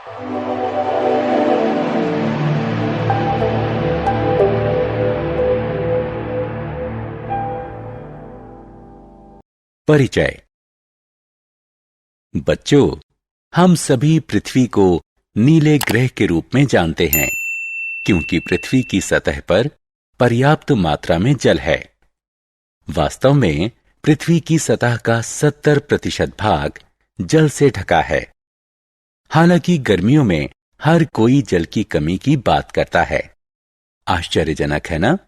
परिचय। बच्चों, हम सभी पृथ्वी को नीले ग्रह के रूप में जानते हैं, क्योंकि पृथ्वी की सतह पर पर्याप्त मात्रा में जल है। वास्तव में पृथ्वी की सतह का 70% भाग जल से ढका है। हालांकि गर्मियों में हर कोई जल की कमी की बात करता है। आश्चर्यजनक है ना?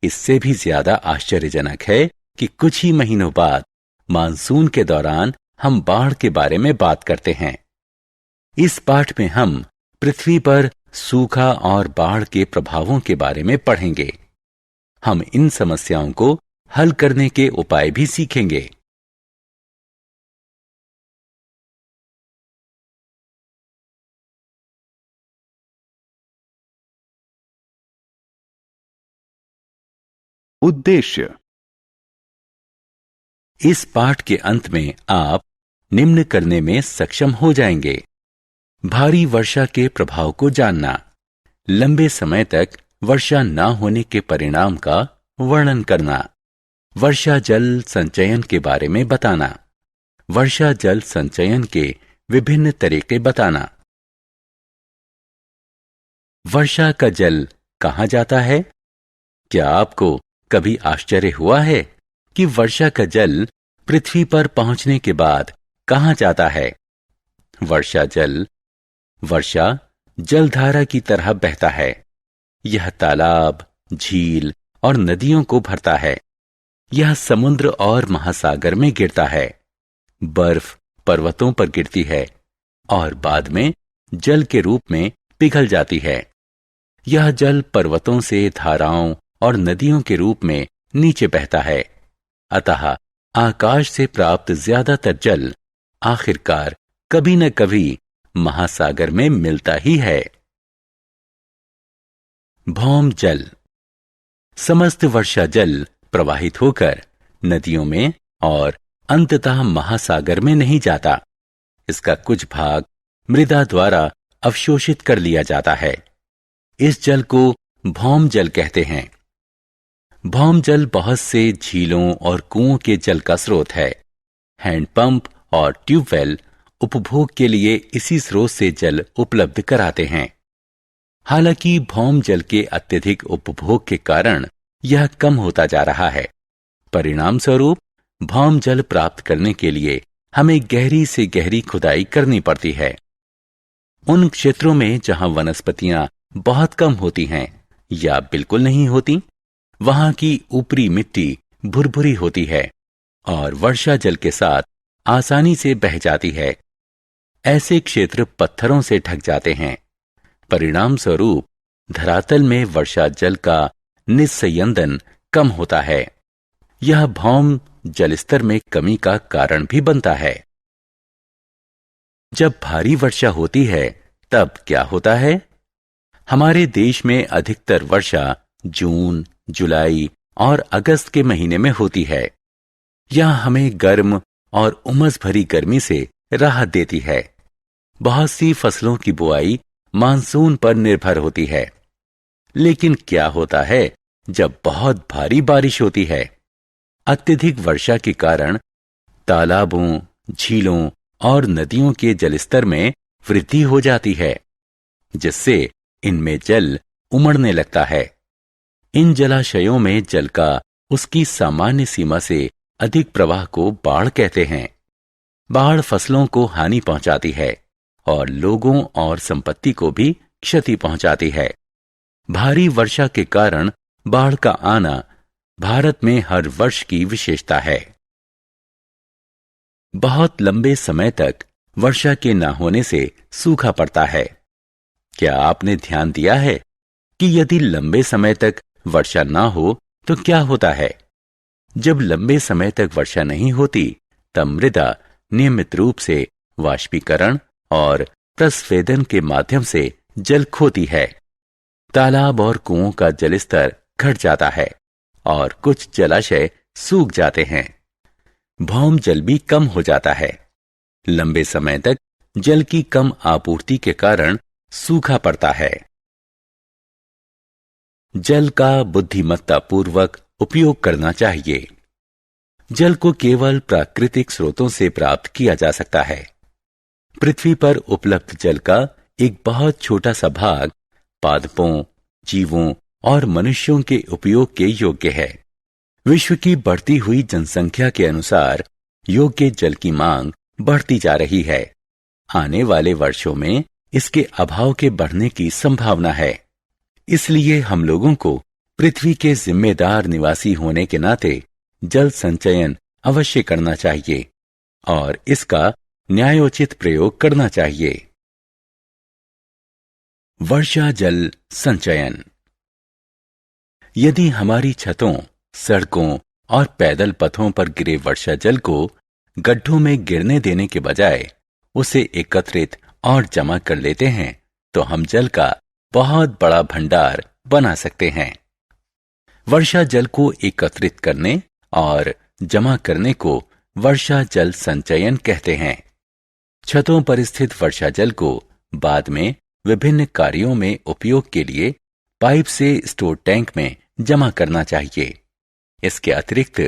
इससे भी ज्यादा आश्चर्यजनक है कि कुछ ही महीनों बाद मानसून के दौरान हम बाढ़ के बारे में बात करते हैं। इस पाठ में हम पृथ्वी पर सूखा और बाढ़ के प्रभावों के बारे में पढ़ेंगे। हम इन समस्याओं को हल करने के उपाय भी सीखेंगे। उद्देश्य। इस पाठ के अंत में आप निम्न करने में सक्षम हो जाएंगे: भारी वर्षा के प्रभाव को जानना, लंबे समय तक वर्षा न होने के परिणाम का वर्णन करना, वर्षा जल संचयन के बारे में बताना, वर्षा जल संचयन के विभिन्न तरीके बताना। वर्षा का जल कहां जाता है? क्या आपको कभी आश्चर्य हुआ है कि वर्षा का जल पृथ्वी पर पहुंचने के बाद कहां जाता है? वर्षा जलधारा की तरह बहता है। यह तालाब, झील और नदियों को भरता है। यह समुद्र और महासागर में गिरता है। बर्फ पर्वतों पर गिरती है और बाद में जल के रूप में पिघल जाती है। यह जल पर्वतों से धाराओं और नदियों के रूप में नीचे बहता है। अतः आकाश से प्राप्त ज्यादातर जल आखिरकार कभी न कभी महासागर में मिलता ही है। भौम जल। समस्त वर्षा जल प्रवाहित होकर नदियों में और अंततः महासागर में नहीं जाता। इसका कुछ भाग मृदा द्वारा अवशोषित कर लिया जाता है। इस जल को भौम जल कहते हैं। भौम जल बहुत से झीलों और कुओं के जल का स्रोत है। हैंडपंप और ट्यूबवेल उपभोग के लिए इसी स्रोत से जल उपलब्ध कराते हैं। हालांकि भौम जल के अत्यधिक उपभोग के कारण यह कम होता जा रहा है। परिणाम स्वरूप भौम जल प्राप्त करने के लिए हमें गहरी से गहरी खुदाई करनी पड़ती है। उन क्षेत्रों में जहां वनस्पतियां बहुत कम होती हैं या बिल्कुल नहीं होती, वहां की ऊपरी मिट्टी भुरभुरी होती है और वर्षा जल के साथ आसानी से बह जाती है। ऐसे क्षेत्र पत्थरों से ढक जाते हैं। परिणाम स्वरूप धरातल में वर्षा जल का निस्संयदन कम होता है। यह भौम जलस्तर में कमी का कारण भी बनता है। जब भारी वर्षा होती है तब क्या होता है? हमारे देश में अधिकतर वर्षा जून, जुलाई और अगस्त के महीने में होती है। यह हमें गर्म और उमस भरी गर्मी से राहत देती है। बहुत सी फसलों की बुआई मानसून पर निर्भर होती है। लेकिन क्या होता है जब बहुत भारी बारिश होती है? अत्यधिक वर्षा के कारण तालाबों, झीलों और नदियों के जलस्तर में वृद्धि हो जाती है, जिससे इनमें जल उमड़ने लगता है। इन जलाशयों में जल का उसकी सामान्य सीमा से अधिक प्रवाह को बाढ़ कहते हैं। बाढ़ फसलों को हानि पहुंचाती है और लोगों और संपत्ति को भी क्षति पहुंचाती है। भारी वर्षा के कारण बाढ़ का आना भारत में हर वर्ष की विशेषता है। बहुत लंबे समय तक वर्षा के न होने से सूखा पड़ता है। क्या आपने ध्यान दिया है कि यदि लंबे समय तक वर्षा ना हो तो क्या होता है? जब लंबे समय तक वर्षा नहीं होती तब मृदा नियमित रूप से वाष्पीकरण और प्रस्वेदन के माध्यम से जल खोती है। तालाब और कुओं का जलस्तर घट जाता है और कुछ जलाशय सूख जाते हैं। भौम जल भी कम हो जाता है। लंबे समय तक जल की कम आपूर्ति के कारण सूखा पड़ता है। जल का बुद्धिमत्तापूर्वक उपयोग करना चाहिए। जल को केवल प्राकृतिक स्रोतों से प्राप्त किया जा सकता है। पृथ्वी पर उपलब्ध जल का एक बहुत छोटा सा भाग पादपों, जीवों और मनुष्यों के उपयोग के योग्य है। विश्व की बढ़ती हुई जनसंख्या के अनुसार योग्य जल की मांग बढ़ती जा रही है। आने वाले वर्षों में इसके अभाव के बढ़ने की संभावना है। इसलिए हम लोगों को पृथ्वी के जिम्मेदार निवासी होने के नाते जल संचयन अवश्य करना चाहिए और इसका न्यायोचित प्रयोग करना चाहिए। वर्षा जल संचयन। यदि हमारी छतों, सड़कों और पैदल पथों पर गिरे वर्षा जल को गड्ढों में गिरने देने के बजाय उसे एकत्रित और जमा कर लेते हैं तो हम जल का बहुत बड़ा भंडार बना सकते हैं। वर्षा जल को एकत्रित करने और जमा करने को वर्षा जल संचयन कहते हैं। छतों पर स्थित वर्षा जल को बाद में विभिन्न कार्यों में उपयोग के लिए पाइप से स्टोर टैंक में जमा करना चाहिए। इसके अतिरिक्त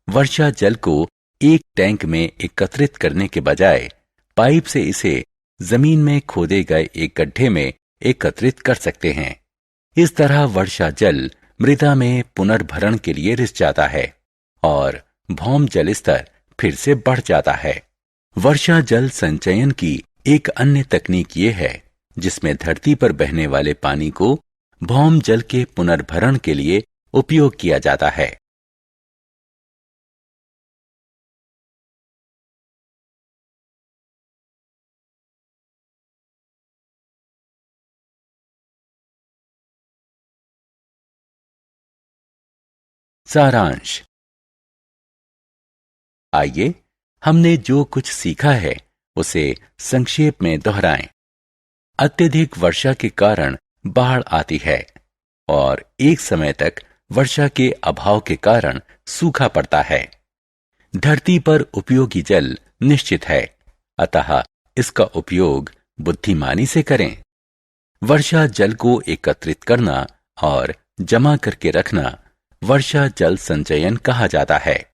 वर्षा जल को एक टैंक में एकत्रित करने के बजाय पाइप से इसे जमीन में खोदे गए एक गड्ढे में एकत्रित कर सकते हैं। इस तरह वर्षा जल मृदा में पुनर्भरण के लिए रिस जाता है और भौम जल स्तर फिर से बढ़ जाता है। वर्षा जल संचयन की एक अन्य तकनीक ये है जिसमें धरती पर बहने वाले पानी को भौम जल के पुनर्भरण के लिए उपयोग किया जाता है। सारांश। आइए हमने जो कुछ सीखा है उसे संक्षेप में दोहराएं। अत्यधिक वर्षा के कारण बाढ़ आती है और एक समय तक वर्षा के अभाव के कारण सूखा पड़ता है। धरती पर उपयोगी जल निश्चित है, अतः इसका उपयोग बुद्धिमानी से करें। वर्षा जल को एकत्रित करना और जमा करके रखना वर्षा जल संचयन कहा जाता है।